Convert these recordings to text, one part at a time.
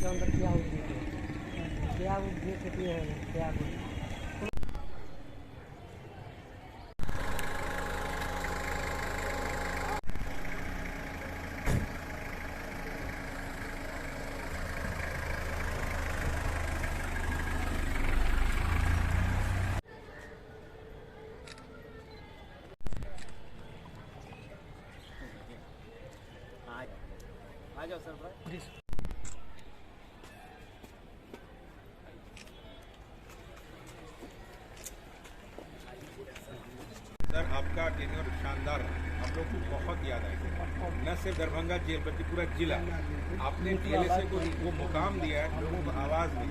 इसके अंदर क्या उद्देश्य है, क्या उद्देश्य है, क्या आ जाओ सर भाई। सर आपका टेन्योर शानदार है, हम लोग को बहुत याद आएगा। न सिर्फ दरभंगा जेल बल्कि पूरा जिला आपने पीएलएसए को वो मुकाम दिया है, लोगों को आवाज़ दी,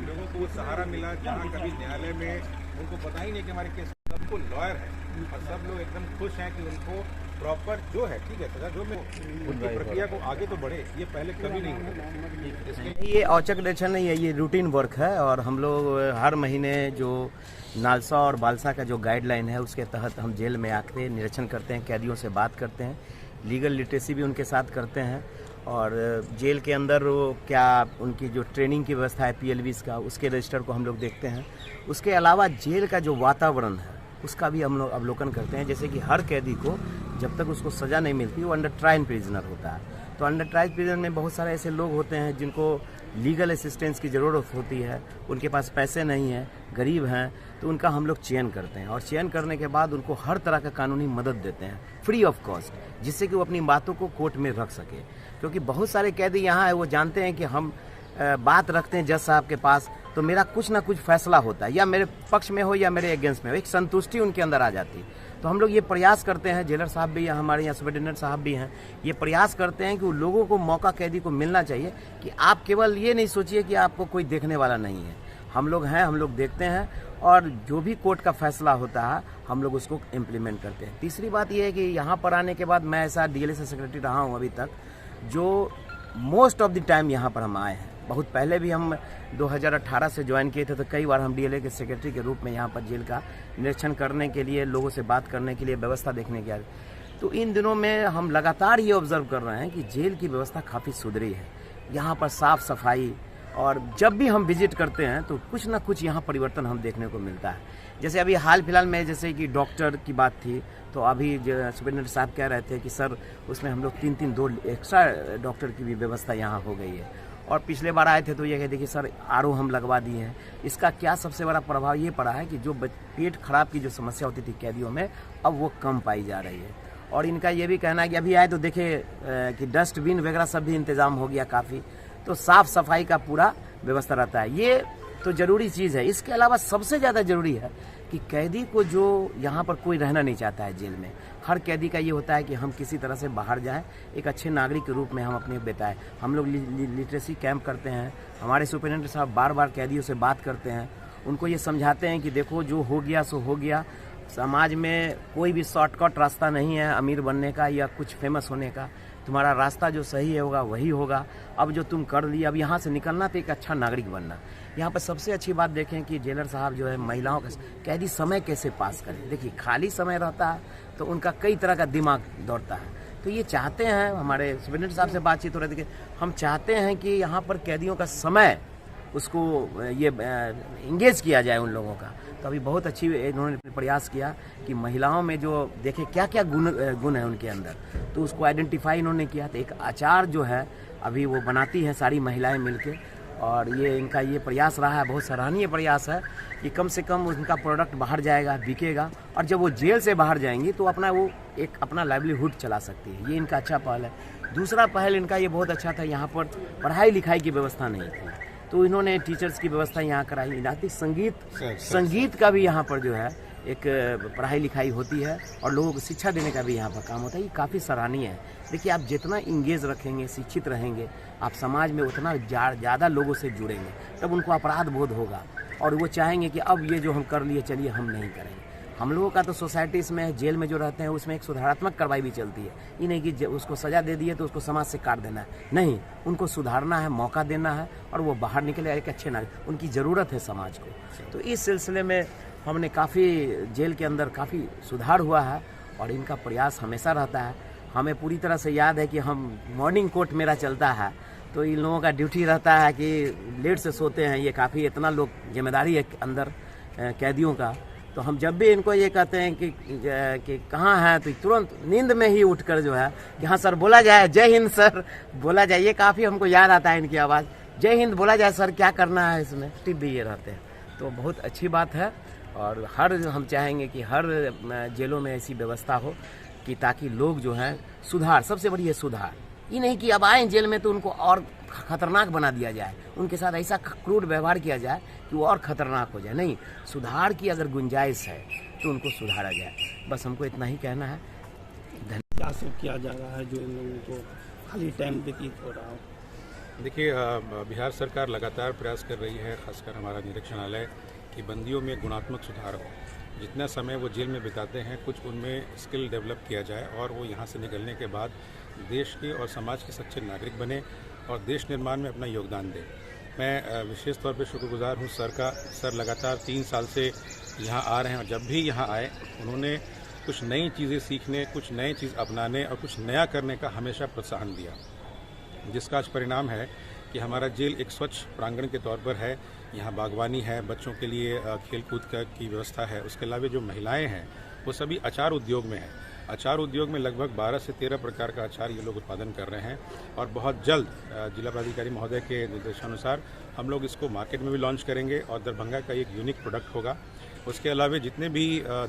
लोगों को वो सहारा मिला जहाँ कभी न्यायालय में उनको पता ही नहीं कि हमारे केस सबको लॉयर है और सब लोग एकदम खुश हैं कि उनको प्रॉपर जो है ठीक है सजा जो में उनकी प्रक्रिया को आगे तो बढ़े, ये पहले कभी नहीं हुआ। ये औचक निरीक्षण नहीं है, ये रूटीन वर्क है और हम लोग हर महीने जो नालसा और बालसा का जो गाइडलाइन है उसके तहत हम जेल में आके निरीक्षण करते हैं, कैदियों से बात करते हैं, लीगल लिटरेसी भी उनके साथ करते हैं और जेल के अंदर वो क्या उनकी जो ट्रेनिंग की व्यवस्था है पीएलवीज़ का उसके रजिस्टर को हम लोग देखते हैं। उसके अलावा जेल का जो वातावरण है उसका भी हम लोग अवलोकन करते हैं। जैसे कि हर कैदी को जब तक उसको सज़ा नहीं मिलती वो अंडर ट्रायल प्रिजनर होता है, तो अंडर ट्रायल प्रिजनर में बहुत सारे ऐसे लोग होते हैं जिनको लीगल असिस्टेंस की ज़रूरत होती है, उनके पास पैसे नहीं हैं, गरीब हैं, तो उनका हम लोग चयन करते हैं और चयन करने के बाद उनको हर तरह का कानूनी मदद देते हैं फ्री ऑफ कॉस्ट, जिससे कि वो अपनी बातों को कोर्ट में रख सके। क्योंकि बहुत सारे कैदी यहाँ है वो जानते हैं कि हम बात रखते हैं जज साहब के पास तो मेरा कुछ ना कुछ फैसला होता है, या मेरे पक्ष में हो या मेरे अगेंस्ट में हो, एक संतुष्टि उनके अंदर आ जाती है। तो हम लोग ये प्रयास करते हैं, जेलर साहब भी हैं हमारे यहाँ, सुपरिटेंडेंट साहब भी हैं, ये प्रयास करते हैं कि उन लोगों को मौका कैदी को मिलना चाहिए कि आप केवल ये नहीं सोचिए कि आपको कोई देखने वाला नहीं है, हम लोग हैं, हम लोग देखते हैं और जो भी कोर्ट का फैसला होता है हम लोग उसको इम्प्लीमेंट करते हैं। तीसरी बात ये है कि यहाँ पर आने के बाद मैं ऐसा डीएलए सेक्रेटरी रहा हूँ अभी तक, जो मोस्ट ऑफ द टाइम यहाँ पर हम आए हैं। बहुत पहले भी हम 2018 से ज्वाइन किए थे, तो कई बार हम डीएलए के सेक्रेटरी के रूप में यहाँ पर जेल का निरीक्षण करने के लिए, लोगों से बात करने के लिए, व्यवस्था देखने के लिए। तो इन दिनों में हम लगातार ये ऑब्जर्व कर रहे हैं कि जेल की व्यवस्था काफ़ी सुधरी है, यहाँ पर साफ़ सफाई, और जब भी हम विजिट करते हैं तो कुछ ना कुछ यहाँ परिवर्तन हम देखने को मिलता है। जैसे अभी हाल फिलहाल में जैसे कि डॉक्टर की बात थी, तो अभी सुपरिटेंडेंट साहब कह रहे थे कि सर उसमें हम लोग 3-2 एक्स्ट्रा डॉक्टर की भी व्यवस्था यहाँ हो गई है। और पिछले बार आए थे तो ये कहते कि सर आरओ हम लगवा दिए हैं। इसका क्या सबसे बड़ा प्रभाव ये पड़ा है कि जो पेट खराब की जो समस्या होती थी कैदियों में, अब वो कम पाई जा रही है। और इनका ये भी कहना है कि अभी आए तो देखे कि डस्टबिन वगैरह सब भी इंतज़ाम हो गया काफ़ी, तो साफ़ सफाई का पूरा व्यवस्था रहता है। ये तो ज़रूरी चीज़ है। इसके अलावा सबसे ज़्यादा ज़रूरी है कि कैदी को जो यहाँ पर कोई रहना नहीं चाहता है जेल में, हर कैदी का ये होता है कि हम किसी तरह से बाहर जाएं, एक अच्छे नागरिक के रूप में हम अपने बिताएं। हम लोग लिटरेसी कैंप करते हैं, हमारे सुपरिटेंडेंट साहब बार बार कैदियों से बात करते हैं, उनको ये समझाते हैं कि देखो जो हो गया सो हो गया, समाज में कोई भी शॉर्टकट रास्ता नहीं है अमीर बनने का या कुछ फेमस होने का, तुम्हारा रास्ता जो सही होगा वही होगा। अब जो तुम कर लिया, अब यहाँ से निकलना तो एक अच्छा नागरिक बनना। यहाँ पर सबसे अच्छी बात देखें कि जेलर साहब जो है महिलाओं का कैदी समय कैसे पास करें। देखिए खाली समय रहता है तो उनका कई तरह का दिमाग दौड़ता है, तो ये चाहते हैं, हमारे सुपरिटेंडेंट साहब से बातचीत हो रही थी कि हम चाहते हैं कि यहाँ पर कैदियों का समय उसको ये इंगेज किया जाए उन लोगों का। तो अभी बहुत अच्छी इन्होंने प्रयास किया कि महिलाओं में जो देखे क्या क्या गुण है उनके अंदर, तो उसको आइडेंटिफाई इन्होंने किया। तो एक आचार जो है अभी वो बनाती हैं सारी महिलाएं मिलके, और ये इनका ये प्रयास रहा है, बहुत सराहनीय प्रयास है कि कम से कम उनका प्रोडक्ट बाहर जाएगा, बिकेगा, और जब वो जेल से बाहर जाएंगी तो अपना वो एक अपना लाइवलीहुड चला सकती है। ये इनका अच्छा पहल है। दूसरा पहल इनका ये बहुत अच्छा था, यहाँ पर पढ़ाई लिखाई की व्यवस्था नहीं थी, तो इन्होंने टीचर्स की व्यवस्था यहाँ कराई। संगीत का भी यहाँ पर जो है एक पढ़ाई लिखाई होती है और लोगों को शिक्षा देने का भी यहाँ पर काम होता है। ये काफ़ी सराहनीय है। देखिए आप जितना इंगेज रखेंगे, शिक्षित रहेंगे, आप समाज में उतना ज़्यादा लोगों से जुड़ेंगे, तब उनको अपराध बोध होगा और वो चाहेंगे कि अब ये जो हम कर लिए चलिए हम नहीं करेंगे। हम लोगों का तो सोसाइटीज़ में, जेल में जो रहते हैं उसमें एक सुधारात्मक कार्रवाई भी चलती है। ये नहीं कि उसको सज़ा दे दिए तो उसको समाज से काट देना है, नहीं, उनको सुधारना है, मौका देना है और वो बाहर निकले एक अच्छे नागरिक, उनकी ज़रूरत है समाज को। तो इस सिलसिले में हमने काफ़ी जेल के अंदर काफ़ी सुधार हुआ है और इनका प्रयास हमेशा रहता है। हमें पूरी तरह से याद है कि हम मॉर्निंग कोर्ट मेरा चलता है तो इन लोगों का ड्यूटी रहता है कि लेट से सोते हैं। ये काफ़ी इतना लोग जिम्मेदारी है अंदर कैदियों का। तो हम जब भी इनको ये कहते हैं कि कहाँ हैं, तो तुरंत नींद में ही उठकर जो है कि हाँ सर बोला जाए, जय हिंद सर बोला जाए। ये काफ़ी हमको याद आता है इनकी आवाज़, जय हिंद बोला जाए सर, क्या करना है इसमें, टिप भी ये रहते हैं। तो बहुत अच्छी बात है और हम चाहेंगे कि हर जेलों में ऐसी व्यवस्था हो कि ताकि लोग जो हैं सुधार, सबसे बड़ी है सुधार। ये नहीं कि अब आए जेल में तो उनको और खतरनाक बना दिया जाए, उनके साथ ऐसा क्रूर व्यवहार किया जाए कि वो और खतरनाक हो जाए। नहीं, सुधार की अगर गुंजाइश है तो उनको सुधारा जाए। बस हमको इतना ही कहना है। क्या सब किया जा रहा है जो इन लोगों को खाली टाइम व्यतीत हो रहा हो? देखिए, बिहार सरकार लगातार प्रयास कर रही है, खासकर हमारा निरीक्षणालय, कि बंदियों में गुणात्मक सुधार हो। जितना समय वो जेल में बिताते हैं कुछ उनमें स्किल डेवलप किया जाए और वो यहाँ से निकलने के बाद देश के और समाज के सच्चे नागरिक बने और देश निर्माण में अपना योगदान दें। मैं विशेष तौर पे शुक्रगुजार हूँ सर लगातार 3 साल से यहाँ आ रहे हैं और जब भी यहाँ आए उन्होंने कुछ नई चीज़ें सीखने, कुछ नई चीज़ अपनाने और कुछ नया करने का हमेशा प्रोत्साहन दिया, जिसका आज परिणाम है कि हमारा जेल एक स्वच्छ प्रांगण के तौर पर है। यहाँ बागवानी है, बच्चों के लिए खेलकूद की व्यवस्था है। उसके अलावा जो महिलाएं हैं वो सभी अचार उद्योग में हैं। अचार उद्योग में लगभग 12 से 13 प्रकार का अचार ये लोग उत्पादन कर रहे हैं और बहुत जल्द जिला पदाधिकारी महोदय के निर्देशानुसार हम लोग इसको मार्केट में भी लॉन्च करेंगे और दरभंगा का एक यूनिक प्रोडक्ट होगा। उसके अलावा जितने भी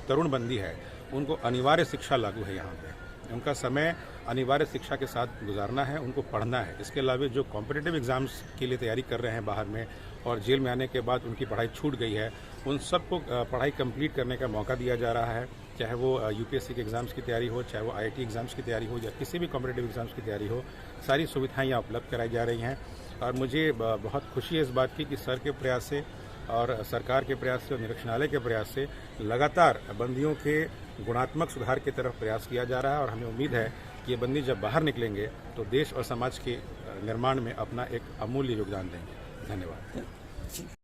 तरुण बंदी है उनको अनिवार्य शिक्षा लागू है। यहाँ पे उनका समय अनिवार्य शिक्षा के साथ गुजारना है, उनको पढ़ना है। इसके अलावा जो कॉम्पिटिटिव एग्जाम्स के लिए तैयारी कर रहे हैं बाहर में और जेल में आने के बाद उनकी पढ़ाई छूट गई है, उन सबको पढ़ाई कंप्लीट करने का मौका दिया जा रहा है। चाहे वो यूपीएससी के एग्ज़ाम्स की तैयारी हो, चाहे वो आईआईटी एग्ज़ाम्स की तैयारी हो या किसी भी कॉम्पिटिटिव एग्ज़ाम्स की तैयारी हो, सारी सुविधाएं यहाँ उपलब्ध कराई जा रही हैं। और मुझे बहुत खुशी है इस बात की कि सर के प्रयास से और सरकार के प्रयास से और निरीक्षणालय के प्रयास से लगातार बंदियों के गुणात्मक सुधार की तरफ प्रयास किया जा रहा है और हमें उम्मीद है कि ये बंदी जब बाहर निकलेंगे तो देश और समाज के निर्माण में अपना एक अमूल्य योगदान देंगे। धन्यवाद।